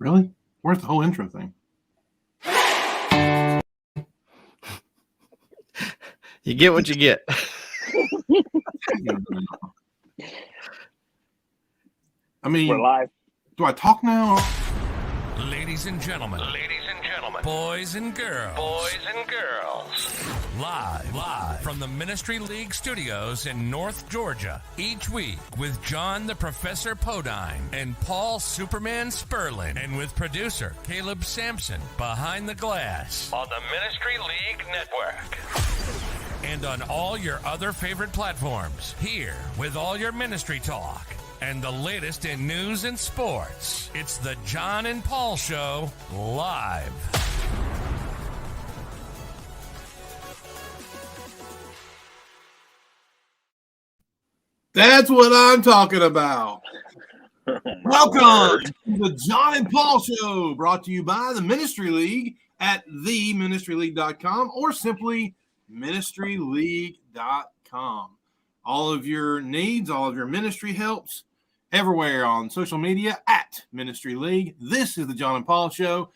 Really? Where's the whole intro thing? You get what you get. I mean, we're live. Do I talk now? Ladies and gentlemen, boys and girls, live from the Ministry League studios in North Georgia, each week with John the Professor Podine and Paul Superman Sperlin, and with producer Caleb Sampson behind the glass on the Ministry League Network. And on all your other favorite platforms, here with all your ministry talk and the latest in news and sports. It's the John and Paul Show live. That's what I'm talking about. Welcome to the John and Paul Show, brought to you by the Ministry League at theministryleague.com or simply ministryleague.com. All of your needs, all of your ministry helps, everywhere on social media at Ministry League. This is the John and Paul Show.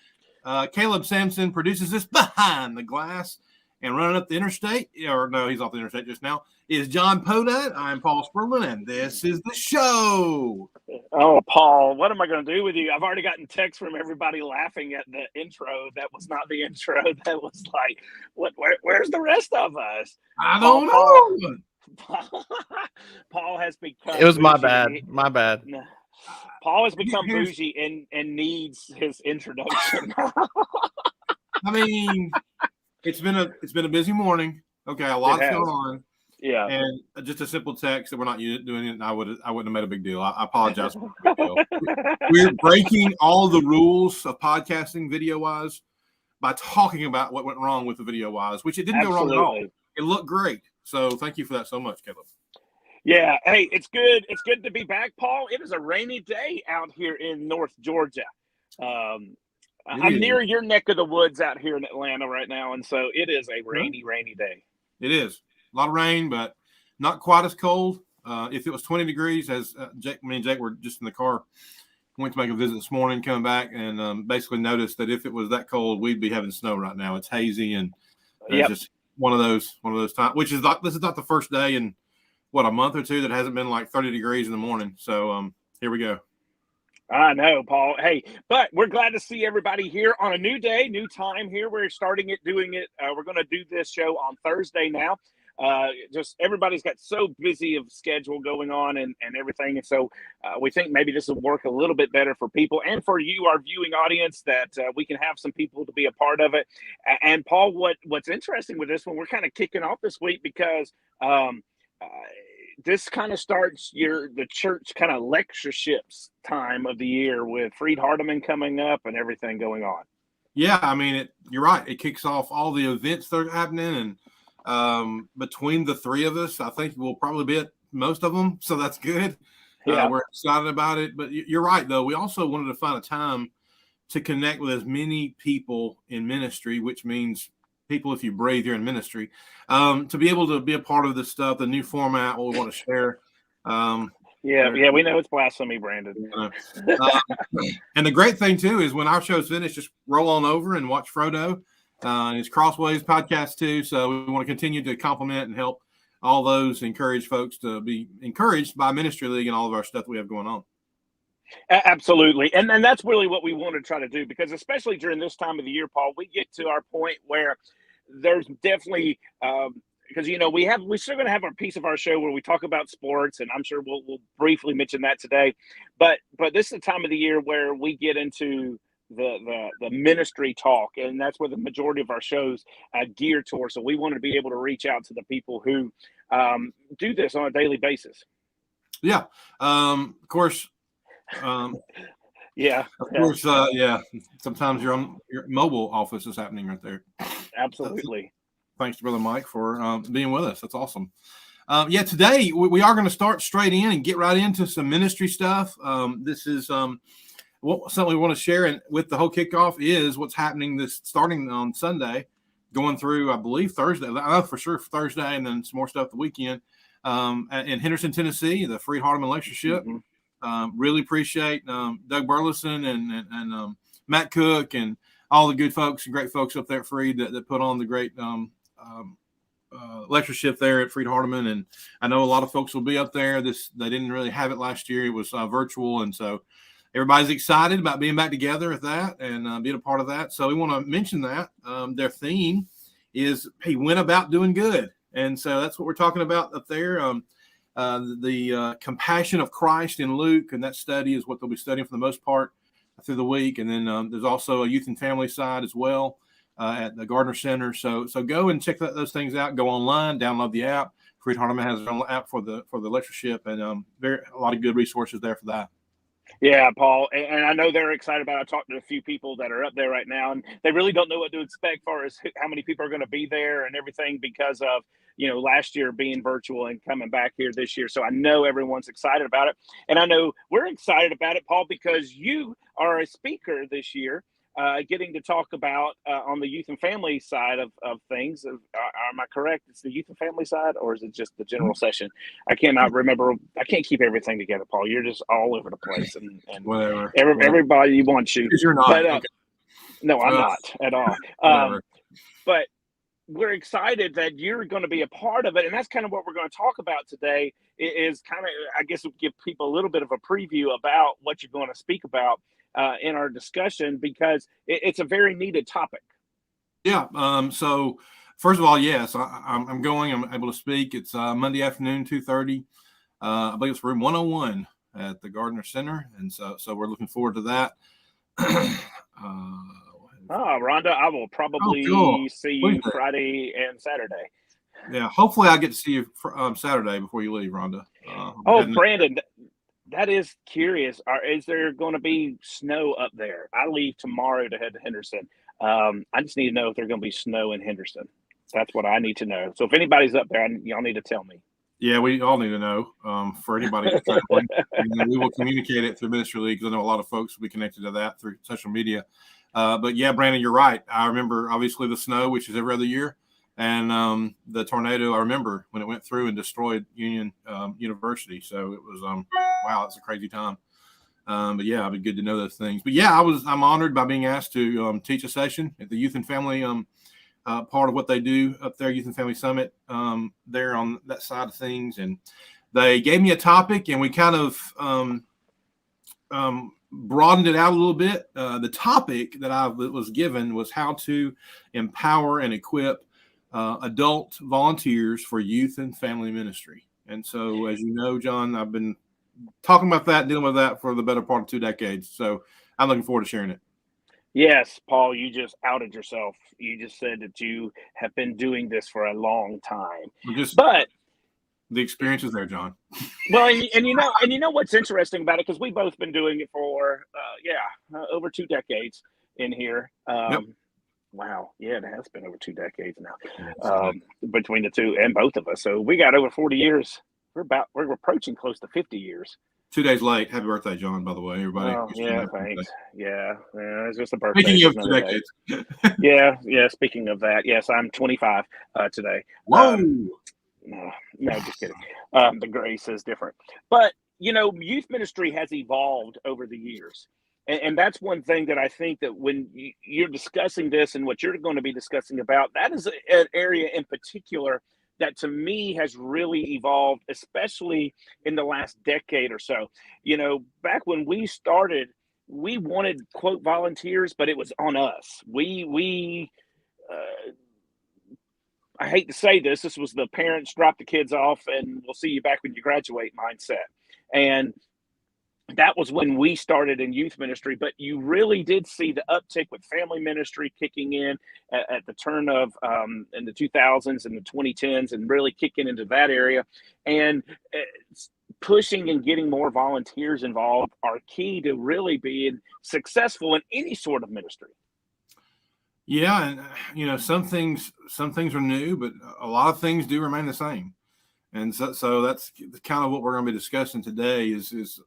Caleb Sampson produces this behind the glass, and running up the interstate, or no, he's off the interstate just now, is John Podine. I'm Paul Sperlin, and this is the show. Oh, Paul, what am I going to do with you? I've already gotten texts from everybody laughing at the intro. That was not the intro. That was like, where's the rest of us? I don't know. Paul has become. It was my bougie. bad. My bad. Paul has become bougie and needs his introduction. I mean, it's been a busy morning. Okay, a lot's going on. Yeah, and just a simple text that we're not doing it, and I wouldn't have made a big deal. I apologize for the big deal. We're breaking all the rules of podcasting video-wise by talking about what went wrong with the video-wise, which it didn't go wrong at all. It looked great. So thank you for that so much, Caleb. Yeah. Hey, it's good. It's good to be back, Paul. It is a rainy day out here in North Georgia. I'm near your neck of the woods out here in Atlanta right now, and so it is a rainy day. It is. A lot of rain, but not quite as cold. If it was 20 degrees, as me and Jake were just in the car, went to make a visit this morning, coming back, and basically noticed that if it was that cold, we'd be having snow right now. It's hazy, and just one of those times. Which is this is not the first day in a month or two that hasn't been like 30 degrees in the morning. So here we go. I know, Paul. Hey, but we're glad to see everybody here on a new day, new time here. We're doing it. We're going to do this show on Thursday now. Just everybody's got so busy of schedule going on and everything. And so we think maybe this will work a little bit better for people and for you, our viewing audience, that we can have some people to be a part of it. And Paul, what's interesting with this one, we're kind of kicking off this week because this kind of starts the church kind of lectureships time of the year with Freed Hardeman coming up and everything going on. Yeah, I mean, you're right. It kicks off all the events that are happening, and between the three of us, I think we'll probably be at most of them. So that's good. Yeah. We're excited about it. But you're right, though. We also wanted to find a time to connect with as many people in ministry, which means people, if you breathe, you're in ministry, to be able to be a part of this stuff, the new format, what we want to share. Yeah, we know it's blasphemy, Brandon. And the great thing, too, is when our show's finished, just roll on over and watch Frodo. It's Crossways podcast too, so we want to continue to compliment and help all those, encourage folks to be encouraged by Ministry League and all of our stuff we have going on. Absolutely, and that's really what we want to try to do, because especially during this time of the year, Paul, we get to our point where there's definitely because we're still going to have a piece of our show where we talk about sports, and I'm sure we'll briefly mention that today, but this is the time of the year where we get into the ministry talk, and that's where the majority of our shows gear towards. So we want to be able to reach out to the people who do this on a daily basis. Yeah, of course. Yeah, of course. Yeah, sometimes your mobile office is happening right there. Absolutely. Thanks to Brother Mike for being with us. That's awesome. Today we are going to start straight in and get right into some ministry stuff. This is something we want to share, and with the whole kickoff is what's happening starting on Sunday, going through, I believe, Thursday. I know for sure Thursday, and then some more stuff the weekend in Henderson, Tennessee, the Freed Hardeman Lectureship. Mm-hmm. Really appreciate Doug Burleson and Matt Cook and all the good folks and great folks up there at Freed that put on the great lectureship there at Freed Hardeman. And I know a lot of folks will be up there. They didn't really have it last year. It was virtual. And so everybody's excited about being back together at that and being a part of that. So we want to mention that their theme is he went about doing good. And so that's what we're talking about up there. The compassion of Christ in Luke, and that study is what they'll be studying for the most part through the week. And then there's also a youth and family side as well at the Gardner Center. So go and check those things out. Go online, download the app. Freed Hardeman has their own app for the lectureship, and a lot of good resources there for that. Yeah, Paul, and I know they're excited about it. I talked to a few people that are up there right now, and they really don't know what to expect as far as how many people are going to be there and everything because of, last year being virtual and coming back here this year. So I know everyone's excited about it, and I know we're excited about it, Paul, because you are a speaker this year, getting to talk about on the youth and family side of things. Am I correct? It's the youth and family side, or is it just the general session? I cannot remember. I can't keep everything together, Paul. You're just all over the place, and Whatever. Everybody wants you. Because you're not. But, Okay. No, I'm not at all. But we're excited that you're going to be a part of it, and that's kind of what we're going to talk about today. Is kind of, I guess, give people a little bit of a preview about what you're going to speak about in our discussion, because it's a very needed topic. Yeah. So first of all, yes, I'm going. I'm able to speak. It's Monday afternoon, 2:30. I believe it's room 101 at the Gardner Center, and so we're looking forward to that. Rhonda, I will probably see you Friday and Saturday. Yeah, hopefully I get to see you Saturday before you leave, Rhonda. Brandon, that is curious. Is there going to be snow up there? I leave tomorrow to head to Henderson. I just need to know if there's going to be snow in Henderson. That's what I need to know. So if anybody's up there, y'all need to tell me. Yeah, we all need to know for anybody that's traveling. And we will communicate it through Ministry League, because I know a lot of folks will be connected to that through social media. But yeah, Brandon, you're right. I remember obviously the snow, which is every other year, and the tornado. I remember when it went through and destroyed Union University. So it was wow, it's a crazy time. But yeah, it'd be good to know those things. But yeah, I'm honored by being asked to teach a session at the Youth and Family part of what they do up there, Youth and Family Summit, there on that side of things. And they gave me a topic, and we kind of broadened it out a little bit. The topic that I was given was how to empower and equip adult volunteers for youth and family ministry. And so, as you know, John, I've been talking about that, dealing with that for the better part of 2 decades. So I'm looking forward to sharing it. Yes, Paul, you just outed yourself. You just said that you have been doing this for a long time. But the experience is there, John. Well, and you know what's interesting about it, because we've both been doing it for over 2 decades in here. Yep. Wow, yeah, it has been over 2 decades now, between the two and both of us. So we got over 40 years. We're approaching close to 50 years. 2 days late. Happy birthday, John, by the way, everybody. Oh, yeah, thanks. Yeah, it's just a birthday. Speaking of 2 decades. yeah, speaking of that, yes, I'm 25 today. Whoa! No, just kidding. The grace is different. But, youth ministry has evolved over the years. And that's one thing that I think that when you're discussing this and what you're going to be discussing about, that is an area in particular that to me has really evolved, especially in the last decade or so. Back when we started, we wanted, quote, volunteers, but it was on us. I hate to say this was the parents drop the kids off and we'll see you back when you graduate mindset. And that was when we started in youth ministry, but you really did see the uptick with family ministry kicking in at the turn of in the 2000s and the 2010s, and really kicking into that area. And pushing and getting more volunteers involved are key to really being successful in any sort of ministry. Yeah, and some things are new, but a lot of things do remain the same. And so that's kind of what we're going to be discussing today. Is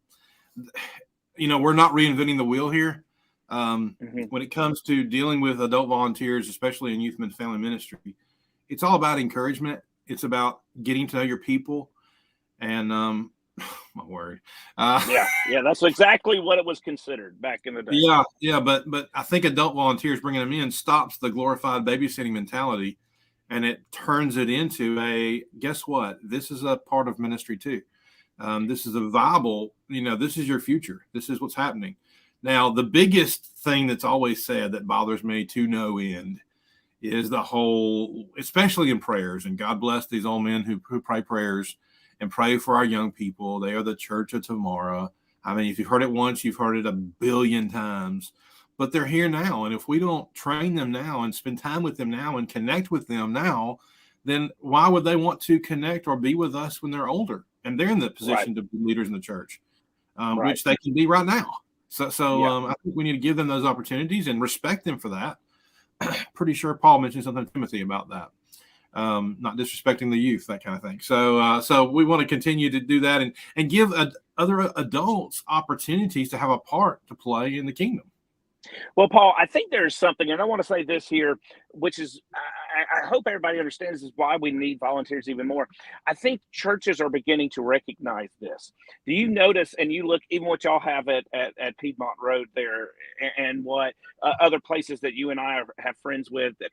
we're not reinventing the wheel here. When it comes to dealing with adult volunteers, especially in youth and family ministry, it's all about encouragement. It's about getting to know your people. And my word. Yeah, that's exactly what it was considered back in the day. Yeah, but I think adult volunteers bringing them in stops the glorified babysitting mentality, and it turns it into a, guess what? This is a part of ministry too. This is a viable, this is your future. This is what's happening. Now, the biggest thing that's always said that bothers me to no end is the whole, especially in prayers, and God bless these old men who pray prayers and pray for our young people. They are the church of tomorrow. I mean, if you've heard it once, you've heard it a billion times, but they're here now. And if we don't train them now and spend time with them now and connect with them now, then why would they want to connect or be with us when they're older and they're in the position to be leaders in the church, which they can be right now. So I think we need to give them those opportunities and respect them for that. Pretty sure Paul mentioned something to Timothy about that. Not disrespecting the youth, that kind of thing. So we want to continue to do that and give other adults opportunities to have a part to play in the kingdom. Well, Paul, I think there's something, and I want to say this here, which is, I hope everybody understands is why we need volunteers even more. I think churches are beginning to recognize this. Do you notice, and you look, even what y'all have at Piedmont Road there, and what other places that you and I have friends with, that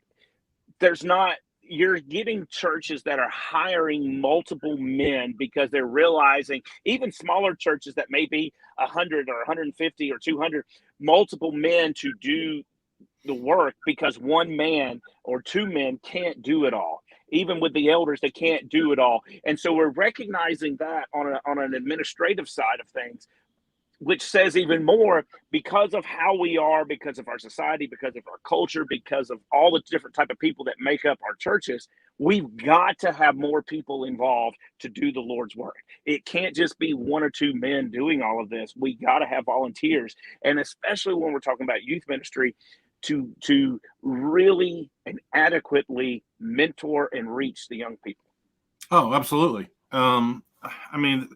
there's not, you're getting churches that are hiring multiple men because they're realizing, even smaller churches that may be 100 or 150 or 200, multiple men to do the work because one man or two men can't do it all. Even with the elders, they can't do it all. And so we're recognizing that on an administrative side of things, which says even more, because of how we are, because of our society, because of our culture, because of all the different type of people that make up our churches, we've got to have more people involved to do the Lord's work. It can't just be one or two men doing all of this. We got to have volunteers, and especially when we're talking about youth ministry, to really and adequately mentor and reach the young people. Oh, absolutely. I mean,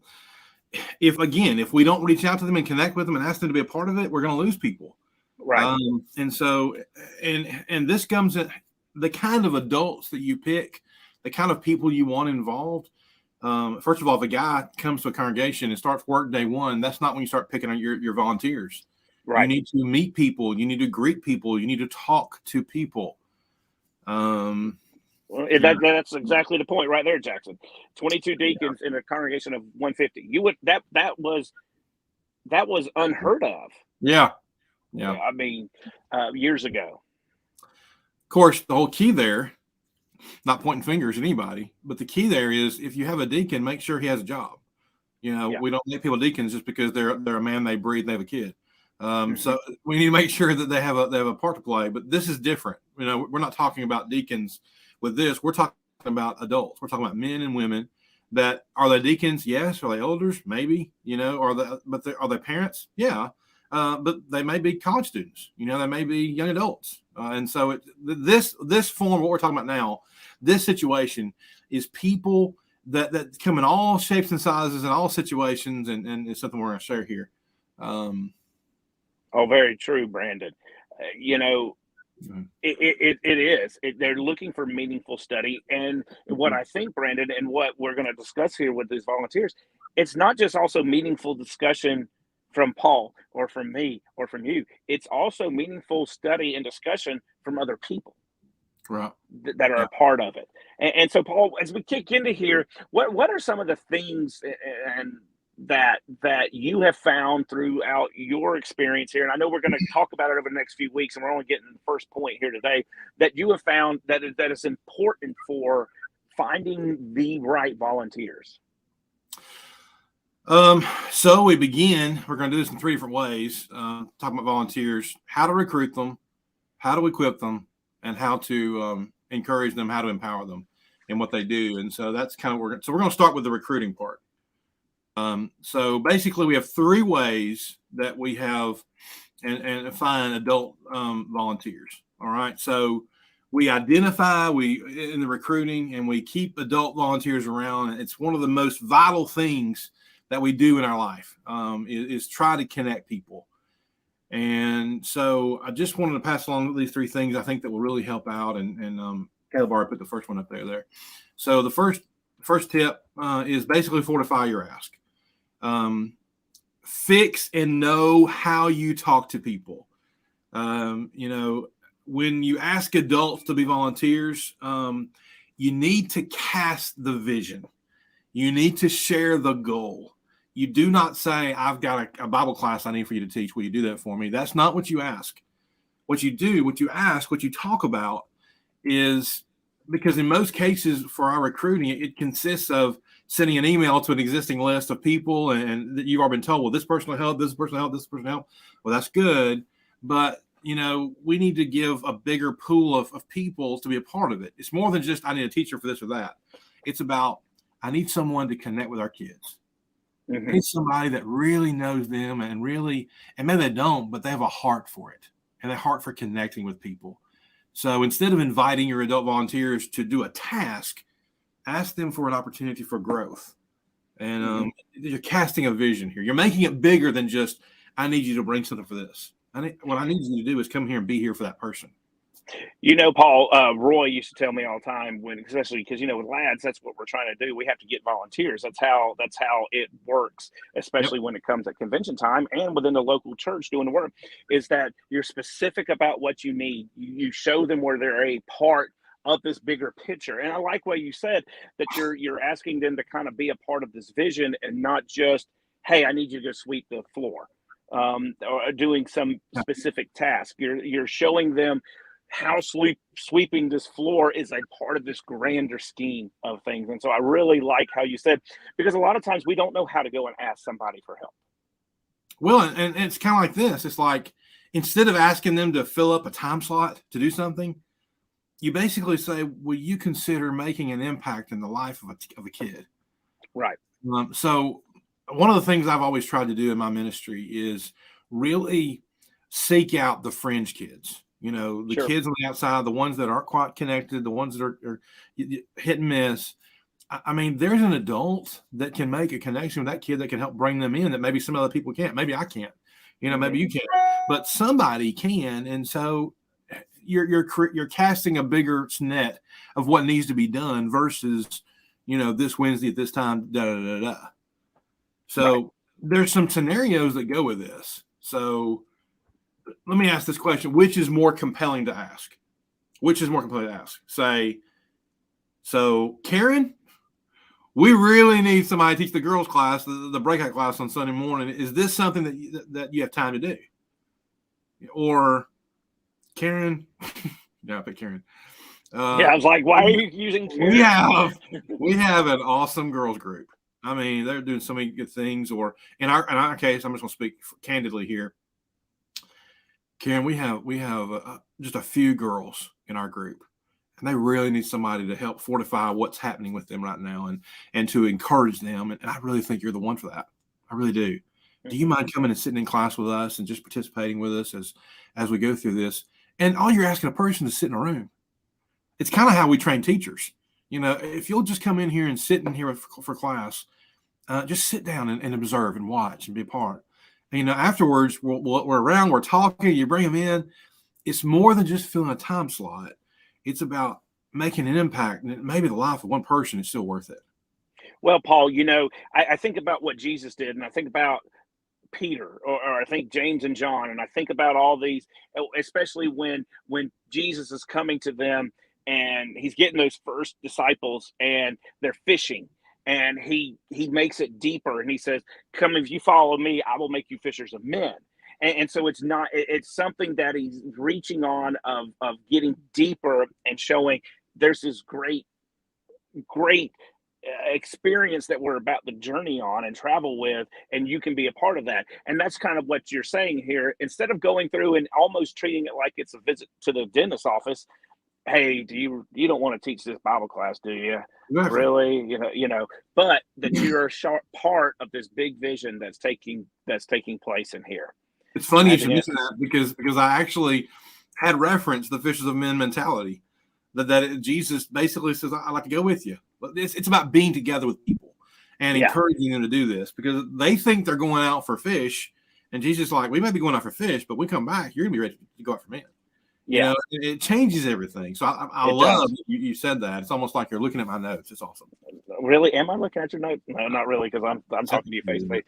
if we don't reach out to them and connect with them and ask them to be a part of it, we're going to lose people. Right. And so, and this comes in the kind of adults that you pick, the kind of people you want involved. First of all, if a guy comes to a congregation and starts work day one, that's not when you start picking on your volunteers. Right. You need to meet people. You need to greet people. You need to talk to people. Well, that's exactly the point right there, Jackson. 22 deacons in a congregation of 150. You would that was unheard of. Yeah. I mean, years ago. Of course, the whole key there, not pointing fingers at anybody, but the key there is if you have a deacon, make sure he has a job. We don't make people deacons just because they're a man, they breathe, they have a kid. So we need to make sure that they have a part to play. But this is different. We're not talking about deacons with this. We're talking about adults. We're talking about men and women that are they deacons? Yes. Are they elders? Maybe. Are they parents? Yeah. But they may be college students. They may be young adults. And so this form, what we're talking about now, this situation is people that come in all shapes and sizes and all situations, and it's something we're going to share here. Oh, very true, Brandon. It is. They're looking for meaningful study. And what I think, Brandon, and what we're going to discuss here with these volunteers, it's not just also meaningful discussion from Paul or from me or from you. It's also meaningful study and discussion from other people that are a part of it. And so, Paul, as we kick into here, what are some of the things and that you have found throughout your experience here? And I know we're going to talk about it over the next few weeks, and we're only getting the first point here today, that you have found that is important for finding the right volunteers. So we're going to do this in three different ways, talking about volunteers, how to recruit them, how to equip them, and how to encourage them, how to empower them in what they do. And so that's kind of we're going to start with the recruiting part. So basically we have three ways that we have and find adult volunteers. All right. So we identify in the recruiting, and we keep adult volunteers around. It's one of the most vital things that we do in our life, is try to connect people. And so I just wanted to pass along these three things I think that will really help out. And Caleb already put the first one up there. So the first tip is basically fortify your ask. fix and know how you talk to people. You know, when you ask adults to be volunteers, you need to cast the vision. You need to share the goal. You do not say, I've got a Bible class I need for you to teach. Will you do that for me? That's not what you ask. What you do, what you ask, what you talk about is, because in most cases for our recruiting, it consists of sending an email to an existing list of people, and that you've already been told, well, this person will help, this person will help, this person will help. Well, that's good. But, you know, we need to give a bigger pool of people to be a part of it. It's more than just, I need a teacher for this or that. It's about, I need someone to connect with our kids. Mm-hmm. I need somebody that really knows them and maybe they don't, but they have a heart for it and a heart for connecting with people. So instead of inviting your adult volunteers to do a task, ask them for an opportunity for growth. And you're casting a vision here. You're making it bigger than just, I need you to bring something for this. What I need you to do is come here and be here for that person. You know, Paul, Roy used to tell me all the time, especially because, you know, with lads, that's what we're trying to do. We have to get volunteers. That's how it works, especially when it comes at convention time and within the local church doing the work, is that you're specific about what you need. You show them where they're a part of this bigger picture. And I like what you said, that you're asking them to kind of be a part of this vision and not just, hey, I need you to go sweep the floor, or doing some specific task. You're showing them how sweeping this floor is a part of this grander scheme of things. And so I really like how you said, because a lot of times we don't know how to go and ask somebody for help. Well, and it's kind of like this. It's like, instead of asking them to fill up a time slot to do something, you basically say, will you consider making an impact in the life of a kid? Right. So one of the things I've always tried to do in my ministry is really seek out the fringe kids. You know, the kids on the outside, the ones that aren't quite connected, the ones that are hit and miss. I mean, there's an adult that can make a connection with that kid that can help bring them in that maybe some other people can't. Maybe I can't. You know, maybe you can't, but somebody can. And so you're casting a bigger net of what needs to be done versus, you know, this Wednesday at this time, da da da da. So there's some scenarios that go with this. So let me ask this question. Which is more compelling to ask? Say, so Karen, we really need somebody to teach the girls class, the breakout class on Sunday morning. Is this something that you have time to do? Or Karen, yeah, I picked Karen. I was like, why are you using Karen? We have an awesome girls group. I mean, they're doing so many good things. Or in our case, I'm just going to speak candidly here. Karen, we have just a few girls in our group, and they really need somebody to help fortify what's happening with them right now and to encourage them. And I really think you're the one for that. I really do. Do you mind coming and sitting in class with us and just participating with us as we go through this? And all you're asking a person to sit in a room. It's kind of how we train teachers. You know, if you'll just come in here and sit in here for class, just sit down and observe and watch and be a part. And, you know, afterwards, we're around, we're talking, you bring them in. It's more than just filling a time slot. It's about making an impact, and maybe the life of one person is still worth it. Well, Paul, you know, I think about what Jesus did, and I think about Peter, or I think James and John, and I think about all these, especially when Jesus is coming to them and he's getting those first disciples and they're fishing. And he makes it deeper, and he says, come, if you follow me, I will make you fishers of men. And so it's something that he's reaching on of getting deeper and showing there's this great experience that we're about to journey on and travel with, and you can be a part of that. And that's kind of what you're saying here. Instead of going through and almost treating it like it's a visit to the dentist's office, hey, you don't want to teach this Bible class, do you? Exactly. Really? You know, but that you're a sharp part of this big vision that's taking place in here. It's funny you should mention that because I actually had referenced the fishers of men mentality that Jesus basically says, I'd like to go with you. But it's about being together with people and encouraging them to do this, because they think they're going out for fish, and Jesus is like, we may be going out for fish, but we come back, you're gonna be ready to go out for men. You know, it changes everything. So I love you said that. It's almost like you're looking at my notes. It's awesome. Really? Am I looking at your notes? No, not really, because I'm talking to you face to face.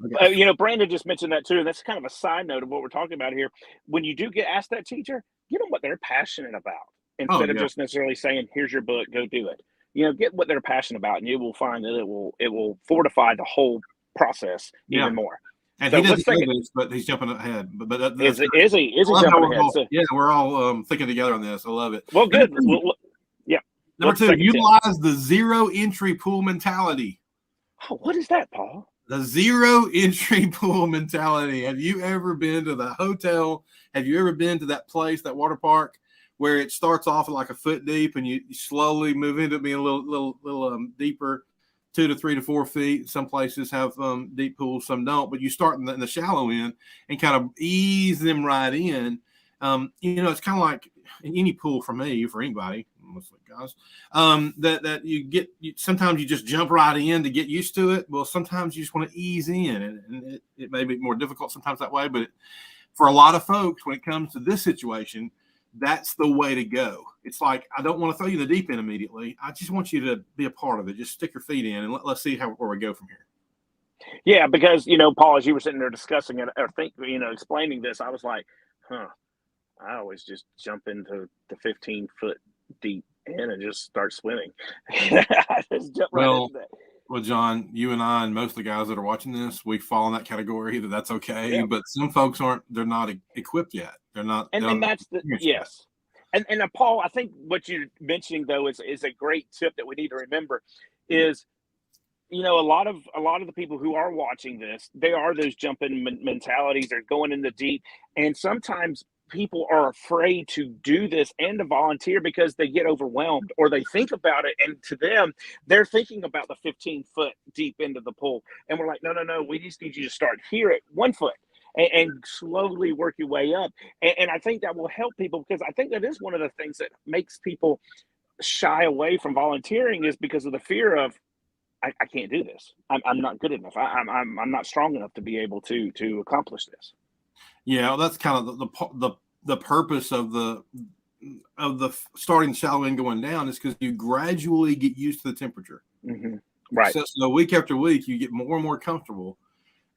Okay. You know, Brandon just mentioned that too. And that's kind of a side note of what we're talking about here. When you do get asked that teacher, give them what they're passionate about instead of just necessarily saying, "Here's your book, go do it." You know, get what they're passionate about, and you will find that it will fortify the whole process even more. And he doesn't say this, but he's jumping ahead. But is he jumping ahead? We're all thinking together on this. I love it. Well, good. Number 2, utilize the zero entry pool mentality. Oh, what is that, Paul? The zero entry pool mentality. Have you ever been to the hotel? Have you ever been to that place, that water park, where it starts off like a foot deep and you slowly move into being a little deeper? 2 to 3 to 4 feet. Some places have deep pools, some don't. But you start in the shallow end and kind of ease them right in. You know, it's kind of like any pool for me, for anybody, mostly guys, that you get. Sometimes you just jump right in to get used to it. Well, sometimes you just want to ease in, and it may be more difficult sometimes that way. But for a lot of folks, when it comes to this situation, that's the way to go. It's like, I don't want to throw you in the deep end immediately. I just want you to be a part of it. Just stick your feet in and let's see where we go from here. Yeah, because, you know, Paul, as you were sitting there discussing it, or explaining this, I was like, I always just jump into the 15-foot deep end and just start swimming. I just jump right into that. Well, John, you and I and most of the guys that are watching this, we fall in that category that's okay. Yeah. But some folks they're not equipped yet. They're not. And that's yes. And Paul, I think what you're mentioning though is a great tip that we need to remember is, you know, a lot of the people who are watching this, they are those jumping mentalities. They're going in the deep, and sometimes people are afraid to do this and to volunteer because they get overwhelmed or they think about it, and to them, they're thinking about the 15-foot deep into the pool, and we're like, no, we just need you to start here at 1 foot. And slowly work your way up. And I think that will help people, because I think that is one of the things that makes people shy away from volunteering, is because of the fear of, I can't do this. I'm not good enough. I'm not strong enough to be able to accomplish this. Yeah, well, that's kind of the purpose of the starting shallow and going down, is because you gradually get used to the temperature. Mm-hmm. Right. So week after week, you get more and more comfortable.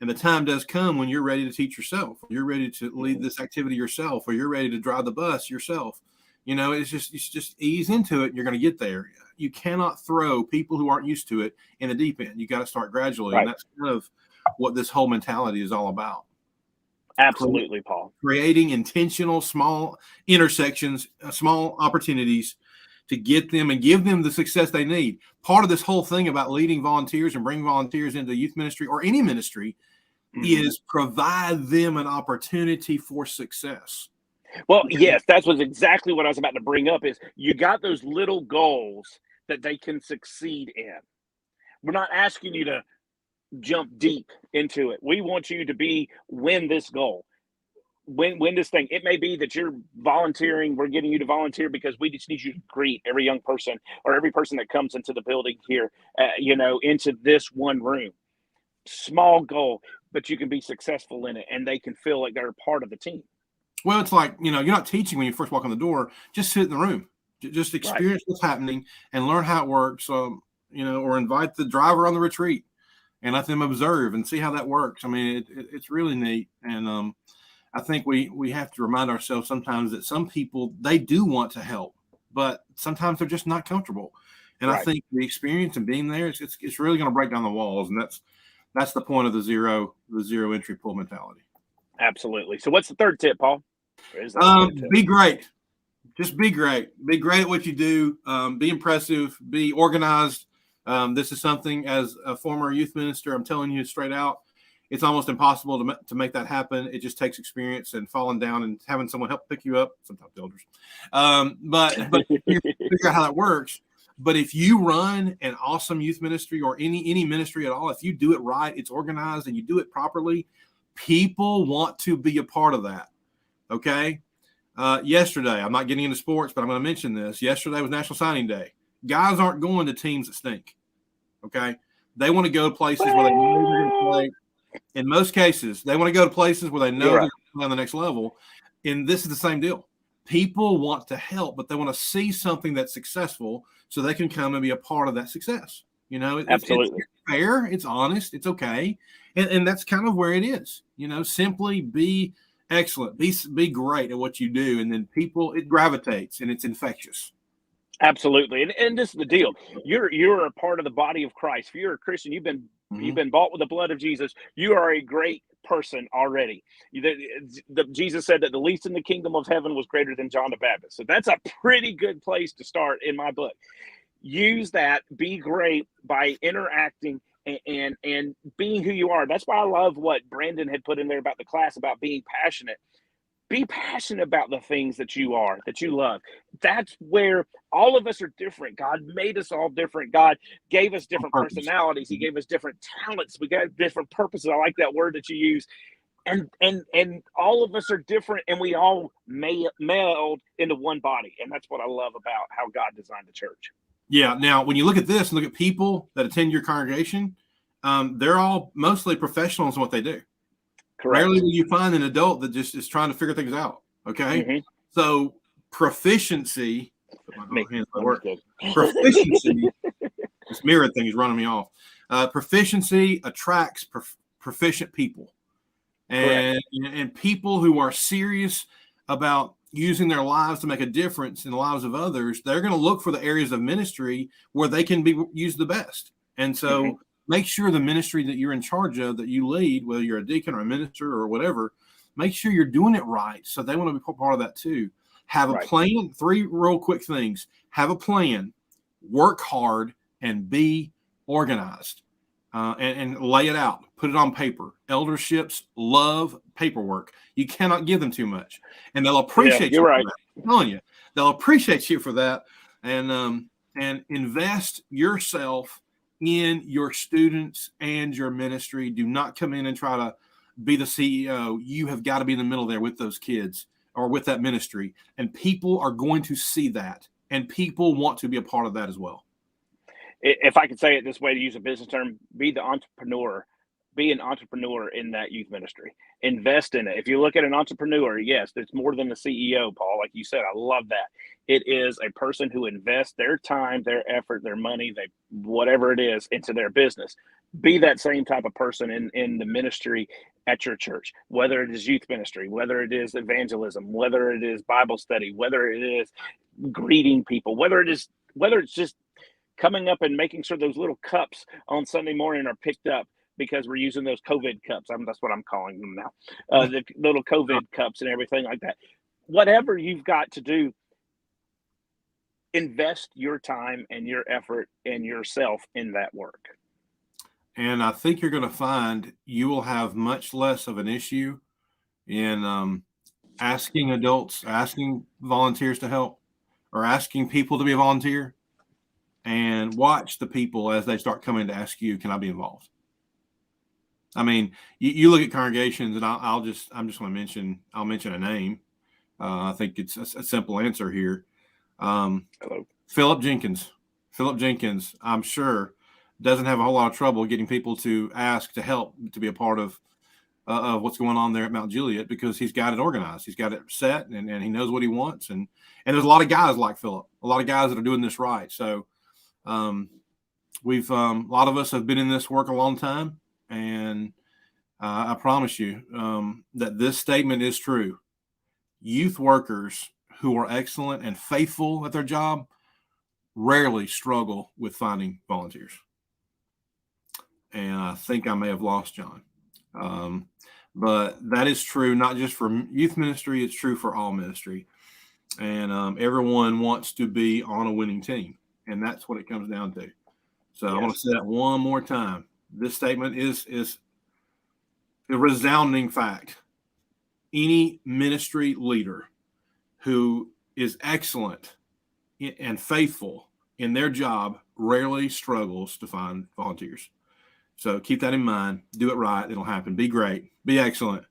And the time does come when you're ready to teach yourself. You're ready to lead this activity yourself, or you're ready to drive the bus yourself. You know, it's just ease into it, and you're going to get there. You cannot throw people who aren't used to it in the deep end. You got to start gradually. Right. And that's kind of what this whole mentality is all about. Absolutely, Paul. Creating intentional small intersections, small opportunities to get them and give them the success they need. Part of this whole thing about leading volunteers and bringing volunteers into youth ministry or any ministry is provide them an opportunity for success. Well, yes, that's exactly what I was about to bring up, is you got those little goals that they can succeed in. We're not asking you to jump deep into it. We want you to win this goal. Win this thing. It may be that you're volunteering. We're getting you to volunteer because we just need you to greet every young person or every person that comes into the building here, into this one room. Small goal, but you can be successful in it, and they can feel like they're a part of the team. Well, it's like, you're not teaching when you first walk in the door. Just sit in the room. Just experience what's happening and learn how it works, or invite the driver on the retreat and let them observe and see how that works. I mean, it's really neat. And I think we have to remind ourselves sometimes that some people, they do want to help, but sometimes they're just not comfortable. And I think the experience and being there, it's really going to break down the walls. And that's the point of the zero entry pool mentality. Absolutely. So what's the third tip, Paul? Be great. Just be great. Be great at what you do. Be impressive. Be organized. This is something, as a former youth minister, I'm telling you straight out, it's almost impossible to make that happen. It just takes experience and falling down and having someone help pick you up, sometimes elders. But figure out how that works. But if you run an awesome youth ministry or any ministry at all, if you do it right, it's organized and you do it properly, people want to be a part of that. Okay. Yesterday, I'm not getting into sports, but I'm going to mention this. Yesterday was National Signing Day. Guys aren't going to teams that stink. Okay. They want to go to places where they know they're going to play. In most cases, they want to go to places where they know they're going to play on the next level. And this is the same deal. People want to help, but they want to see something that's successful so they can come and be a part of that success. Absolutely. It's fair, it's honest, it's okay. And that's kind of where it is. Simply be excellent, be great at what you do. And then it gravitates and it's infectious. Absolutely. And this is the deal. You're a part of the body of Christ. If you're a Christian, you've been bought with the blood of Jesus. You are a great person already. Jesus said that the least in the kingdom of heaven was greater than John the Baptist. So that's a pretty good place to start in my book. Use that, be great by interacting and being who you are. That's why I love what Brandon had put in there about the class about being passionate. Be passionate about the things that you love. That's where all of us are different. God made us all different. God gave us different personalities. He gave us different talents. We got different purposes. I like that word that you use. And all of us are different, and we all meld into one body. And that's what I love about how God designed the church. Yeah. Now, when you look at this and look at people that attend your congregation, they're all mostly professionals in what they do. Correct. Rarely will you find an adult that just is trying to figure things out. Okay. Mm-hmm. So proficiency, proficiency, this mirror thing is running me off. Proficiency attracts proficient people, and people who are serious about using their lives to make a difference in the lives of others. They're going to look for the areas of ministry where they can be used the best. And so make sure the ministry that you're in charge of, that you lead, whether you're a deacon or a minister or whatever, make sure you're doing it right. So they want to be part of that too. Have a plan. 3 real quick things. Have a plan, work hard, and be organized, and lay it out. Put it on paper. Elderships love paperwork. You cannot give them too much, and they'll appreciate you. You're right. I'm telling you, they'll appreciate you for that, and invest yourself in your students and your ministry. Do not come in and try to be the CEO. You have got to be in the middle there with those kids or with that ministry, and people are going to see that, and people want to be a part of that as well. If I could say it this way, to use a business term, be the entrepreneur. Be an entrepreneur in that youth ministry. Invest in it. If you look at an entrepreneur, yes, it's more than the CEO, Paul. Like you said, I love that. It is a person who invests their time, their effort, their money, whatever it is, into their business. Be that same type of person in the ministry at your church, whether it is youth ministry, whether it is evangelism, whether it is Bible study, whether it is greeting people, whether it's just coming up and making sure those little cups on Sunday morning are picked up, because we're using those COVID cups. That's what I'm calling them now. The little COVID cups and everything like that. Whatever you've got to do, invest your time and your effort and yourself in that work. And I think you're going to find you will have much less of an issue in asking volunteers to help, or asking people to be a volunteer, and watch the people as they start coming to ask you, can I be involved? I mean, you look at congregations, and I'm just going to mention a name. I think it's a simple answer here. Philip Jenkins, I'm sure, doesn't have a whole lot of trouble getting people to ask to help to be a part of what's going on there at Mount Juliet, because he's got it organized. He's got it set, and he knows what he wants. And there's a lot of guys like Philip, a lot of guys that are doing this right. So we've a lot of us have been in this work a long time. And I promise you that this statement is true. Youth workers who are excellent and faithful at their job rarely struggle with finding volunteers. And I think I may have lost John. But that is true, not just for youth ministry, it's true for all ministry. And everyone wants to be on a winning team. And that's what it comes down to. So yes. I want to say that one more time. This statement is a resounding fact. Any ministry leader who is excellent and faithful in their job rarely struggles to find volunteers. So keep that in mind. Do it right. It'll happen. Be great. Be excellent.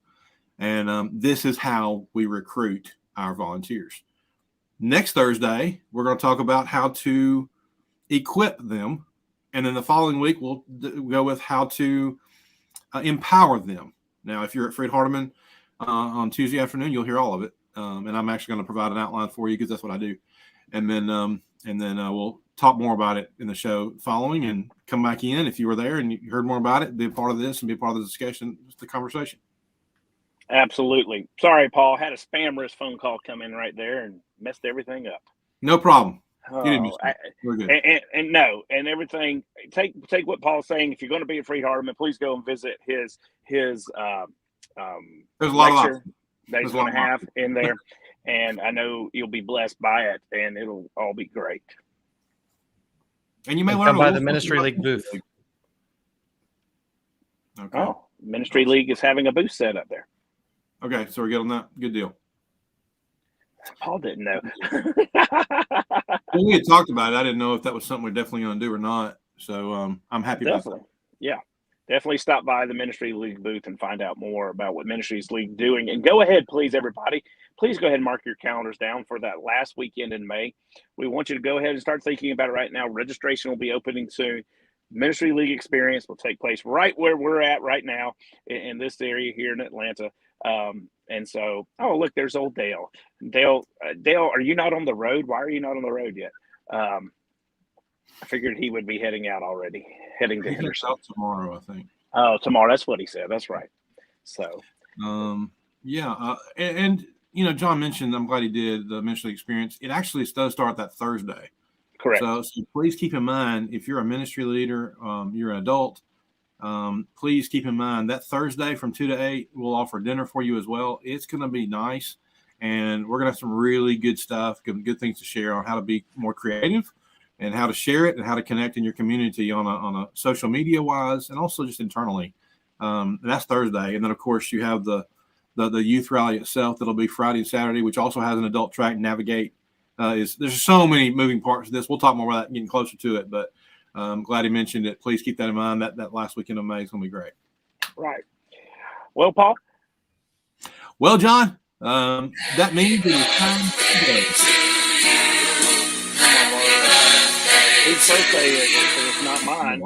And this is how we recruit our volunteers. Next Thursday, we're going to talk about how to equip them. And then the following week, we'll go with how to empower them. Now, if you're at Fred Hardeman on Tuesday afternoon, you'll hear all of it. and I'm actually going to provide an outline for you because that's what I do. And then we'll talk more about it in the show following, and come back in if you were there and you heard more about it, be a part of this and be a part of the discussion, just the conversation. Absolutely. Sorry, Paul. Had a spam risk phone call come in right there and messed everything up. No problem. Oh, You didn't miss it. We're good. And everything. Take what Paul's saying. If you're going to be at Freed Hardeman, please go and visit his There's a lot lecture of that he's going to have in there, and I know you'll be blessed by it, and it'll all be great. And you may learn Come by a the little Ministry about League booth. Okay. Oh, Ministry League is having a booth set up there. Okay, so we're good on that. Good deal. Paul didn't know. When we had talked about it, I didn't know if that was something we're definitely going to do or not. So I'm happy about Definitely. Yeah. Definitely stop by the Ministry League booth and find out more about what Ministries League doing. And go ahead, please, everybody. Please go ahead and mark your calendars down for that last weekend in May. We want you to go ahead and start thinking about it right now. Registration will be opening soon. Ministry League experience will take place right where we're at right now in this area here in Atlanta. And so, oh, look, there's old Dale. Dale, are you not on the road? Why are you not on the road yet? I figured he would be heading out already, heading to it. He gets Henderson. out tomorrow, I think. Oh, tomorrow. That's what he said. That's right. So, yeah. And you know, John mentioned, I'm glad he did, the ministry experience. It actually does start that Thursday. correct. So please keep in mind, if you're a ministry leader, you're an adult, please keep in mind that Thursday from 2 to 8, we'll offer dinner for you as well. It's going to be nice. And we're going to have some really good stuff, good things to share on how to be more creative and how to share it and how to connect in your community on a social media wise, and also just internally. And that's Thursday. And then of course you have the youth rally itself. That'll be Friday and Saturday, which also has an adult track, Navigate. There's so many moving parts of this. We'll talk more about that getting closer to it, but I'm glad he mentioned it. Please keep that in mind. That last weekend of May is going to be great. Right. Well, Paul. Well, John, that means it is time to go. Whose birthday is it? 'Cause it's not mine.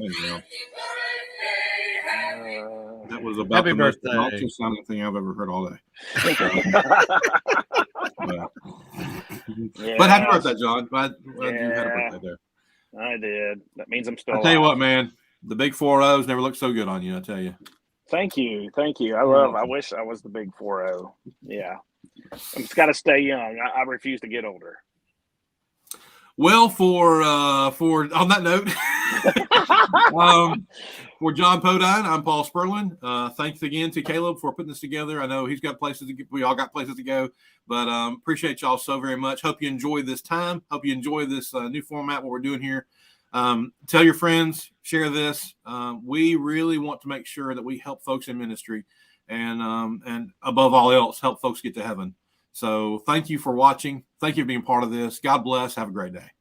That was about Happy the most birthday. obnoxious sounding thing I've ever heard all day. Yeah. But happy birthday, John. Glad you had a birthday there. I did. That means I'm still I'll tell you alive. what, man. The big 4-0s never looked so good on you, I tell you. Thank you. I wish I was the big 4-0. Yeah. I've just got to stay young. I refuse to get older. Well, for on that note, for John Podine, I'm Paul Sperlin. Thanks again to Caleb for putting this together. I know he's got places to get, we all got places to go, but appreciate y'all so very much. Hope you enjoy this time. Hope you enjoy this new format, what we're doing here. Tell your friends, share this. We really want to make sure that we help folks in ministry, and above all else, help folks get to heaven. So thank you for watching. Thank you for being part of this. God bless. Have a great day.